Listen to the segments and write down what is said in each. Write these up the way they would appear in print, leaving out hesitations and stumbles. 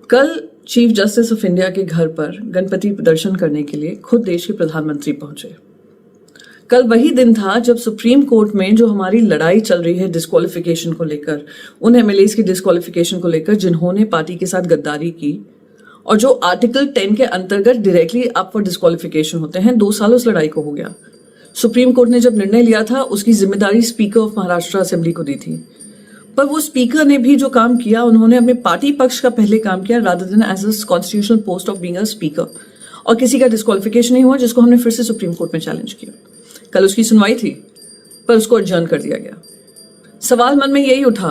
कल chief justice of India के घर पर गणपति प्रदर्शन करने के लिए खुद देश के प्रधानमंत्री पहुंचे। कल वही दिन था जब सुप्रीम कोर्ट में जो हमारी लड़ाई चल रही है डिस्क्वालिफिकेशन को लेकर, उन एमएलएज की डिस्क्वालिफिकेशन को लेकर जिन्होंने पार्टी के साथ गद्दारी की और जो आर्टिकल 10 के अंतर्गत डायरेक्टली अप फॉर डिस्क्वालिफिकेशन होते हैं, 2 साल उस लड़ाई को हो गया। सुप्रीम कोर्ट ने जब निर्णय लिया था उसकी जिम्मेदारी स्पीकर ऑफ महाराष्ट्र असेंबली को दी थी, पर वो स्पीकर ने भी जो काम किया, उन्होंने अपने पार्टी पक्ष का पहले काम किया rather than as a constitutional post of being a speaker, और किसी का डिस्क्वालिफिकेशन नहीं हुआ जिसको हमने फिर से सुप्रीम कोर्ट में चैलेंज किया। कल उसकी सुनवाई थी पर उसको एडजर्न कर दिया गया। सवाल मन में यही उठा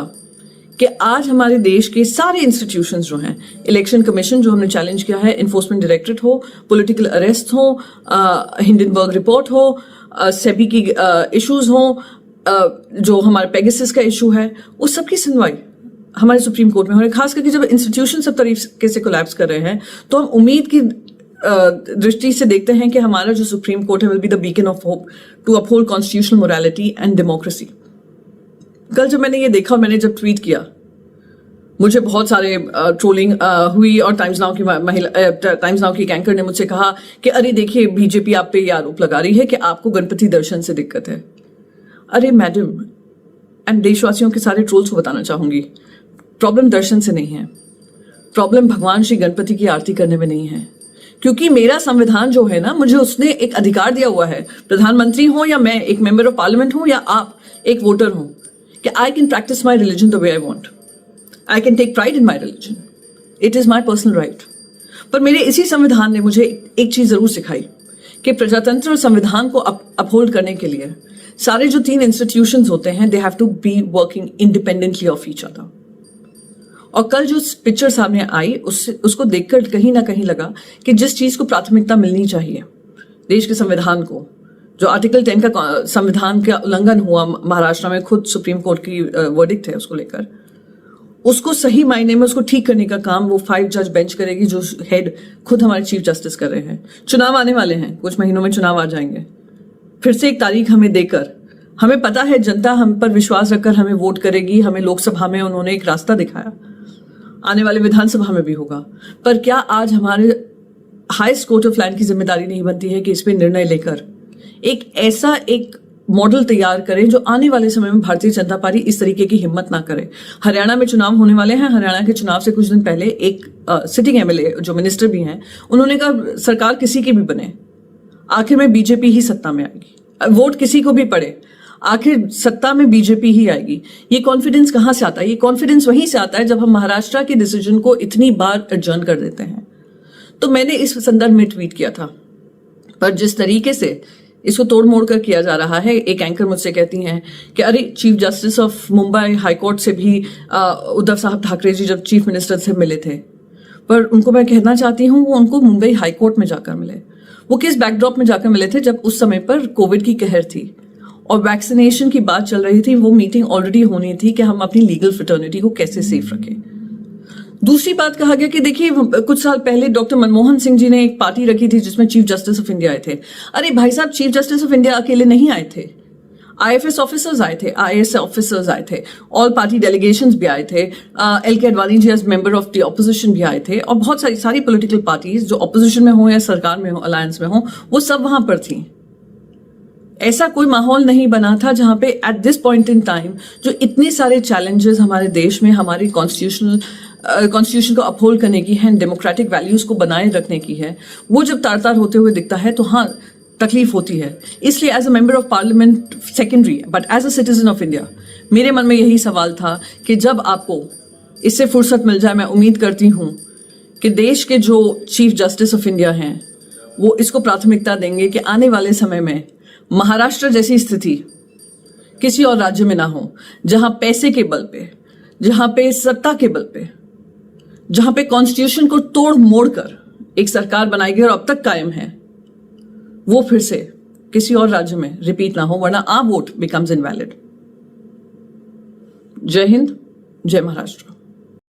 कि आज हमारे देश के सारे इंस्टीट्यूशंस जो हैं, इलेक्शन कमीशन जो हमने चैलेंज किया है, इन्फोर्समेंट डायरेक्टरेट हो, पॉलिटिकल अरेस्ट हो, हिंडनबर्ग रिपोर्ट हो, सेबी की इश्यूज हो, जो हमारे पेगासस का इशू है, उस सब की सुनवाई हमारे सुप्रीम कोर्ट में हो रही है। खास करके जब इंस्टीट्यूशन सब तरीके से कोलैप्स कर रहे हैं तो हम उम्मीद की दृष्टि से देखते हैं कि हमारा जो सुप्रीम कोर्ट है will be the beacon of hope to uphold constitutional morality and democracy. कल जब मैंने ये देखा, मैंने जब ट्वीट किया, मुझे बहुत सारे ट्रोलिंग हुई और टाइम्स नाउ की एक एंकर ने मुझसे कहा कि अरे देखिए बीजेपी आप पे ये आरोप लगा रही है कि आपको गणपति दर्शन से दिक्कत है। अरे मैडम, एंड देशवासियों के सारे ट्रोल्स को बताना चाहूंगी, प्रॉब्लम दर्शन से नहीं है, प्रॉब्लम भगवान श्री गणपति की आरती करने में नहीं है। क्योंकि मेरा संविधान जो है ना, मुझे उसने एक अधिकार दिया हुआ है, प्रधानमंत्री हो या मैं एक मेंबर ऑफ पार्लियामेंट हूं या आप एक वोटर हो, कि I can practise my religion the way I want, I can take pride in my religion, it is my personal right. पर मेरे इसी संविधान ने मुझे एक चीज जरूर सिखाई कि प्रजातंत्र और संविधान को अपहोल्ड करने के लिए सारे जो 3 इंस्टीट्यूशंस होते हैं, they have to be working independently of each other. और कल जो पिक्चर सामने आई उसको देखकर कहीं ना कहीं लगा कि जिस चीज को प्राथमिकता मिलनी चाहिए देश के संविधान को, जो आर्टिकल 10 का संविधान का उल्लंघन हुआ महाराष्ट्र में, खुद सुप्रीम कोर्ट की वर्डिक्ट है उसको लेकर, उसको सही मायने में उसको ठीक करने का काम वो 5 जज बेंच करेगी, जो हेड खुद हमारे चीफ जस्टिस कर रहे हैं। चुनाव आने वाले हैं, कुछ महीनों में चुनाव आ जाएंगे, फिर से एक तारीख हमें देकर, हमें पता है जनता हम पर विश्वास रखकर हमें वोट करेगी। हमें लोकसभा में उन्होंने एक रास्ता दिखाया, आने वाले विधानसभा में भी होगा। पर क्या आज हमारे हाईएस्ट कोर्ट ऑफ लैंड की जिम्मेदारी नहीं बनती है कि इस पे निर्णय लेकर एक ऐसा एक मॉडल तैयार करें जो आने वाले समय में भारतीय जनता पार्टी इस तरीके की हिम्मत ना करे। हरियाणा में चुनाव होने वाले हैं, हरियाणा के चुनाव से कुछ दिन पहले एक सिटिंग एमएलए जो मिनिस्टर भी हैं, उन्होंने कहा सरकार किसी की भी बने, आखिर में बीजेपी ही सत्ता में आएगी, वोट किसी को भी पड़े, आखिर सत्ता में बीजेपी ही आएगी। ये कॉन्फिडेंस कहां से आता है? ये कॉन्फिडेंस वहीं से आता है जब हम महाराष्ट्र के डिसीजन को इतनी बार एडजर्न कर देते हैं। तो मैंने इस संदर्भ में ट्वीट किया था, पर जिस तरीके से इसको तोड़ मोड़ कर किया जा रहा है, एक एंकर मुझसे कहती हैं कि अरे chief justice of Mumbai high court से भी उद्धव साहब ठाकरे जी जब चीफ मिनिस्टर से मिले थे, पर उनको मैं कहना चाहती हूँ वो उनको मुंबई हाईकोर्ट में जाकर मिले। वो किस बैकड्रॉप में जाकर मिले थे? जब उस समय पर कोविड की कहर थी और वैक्सीनेशन की बात चल रही थी। वो मीटिंग ऑलरेडी होनी थी कि हम अपनी लीगल फ्रेटर्निटी को कैसे सेफ रखें। दूसरी बात कहा गया कि देखिए कुछ साल पहले डॉक्टर मनमोहन सिंह जी ने एक पार्टी रखी थी जिसमें चीफ जस्टिस ऑफ इंडिया आए थे। अरे भाई साहब, चीफ जस्टिस ऑफ इंडिया अकेले नहीं आए थे, आईएफएस ऑफिसर्स आए थे, आईएएस ऑफिसर्स आए थे, ऑल पार्टी डेलीगेशंस भी आए थे, L K Advani ji as member of the opposition भी आए थे, और बहुत सारी पॉलिटिकल पार्टीज जो ऑपोजिशन में हो या सरकार में हो, अलायंस में हो, वो सब वहां पर थी। ऐसा कोई माहौल नहीं बना था जहां पे at this point in time जो इतने सारे चैलेंजेस हमारे देश में हमारी कॉन्स्टिट्यूशन को अपहोल्ड करने की है, डेमोक्रेटिक वैल्यूज को बनाए रखने की है, वो जब तार तार होते हुए दिखता है तो हाँ तकलीफ होती है। इसलिए as a member of parliament secondary, but as a citizen of India, मेरे मन में यही सवाल था कि जब आपको इससे फुर्सत मिल जाए, मैं उम्मीद करती हूँ कि देश के जो चीफ जस्टिस ऑफ इंडिया हैं वो इसको प्राथमिकता देंगे कि आने वाले समय में महाराष्ट्र जैसी स्थिति किसी और राज्य में ना हो, जहां पैसे के बल पे, जहां पे सत्ता के बल पे, जहां पे कॉन्स्टिट्यूशन को तोड़ मोड़ कर एक सरकार बनाई गई और अब तक कायम है, वो फिर से किसी और राज्य में रिपीट ना हो, वरना आवर वोट बिकम्स इनवैलिड। जय हिंद, जय महाराष्ट्र।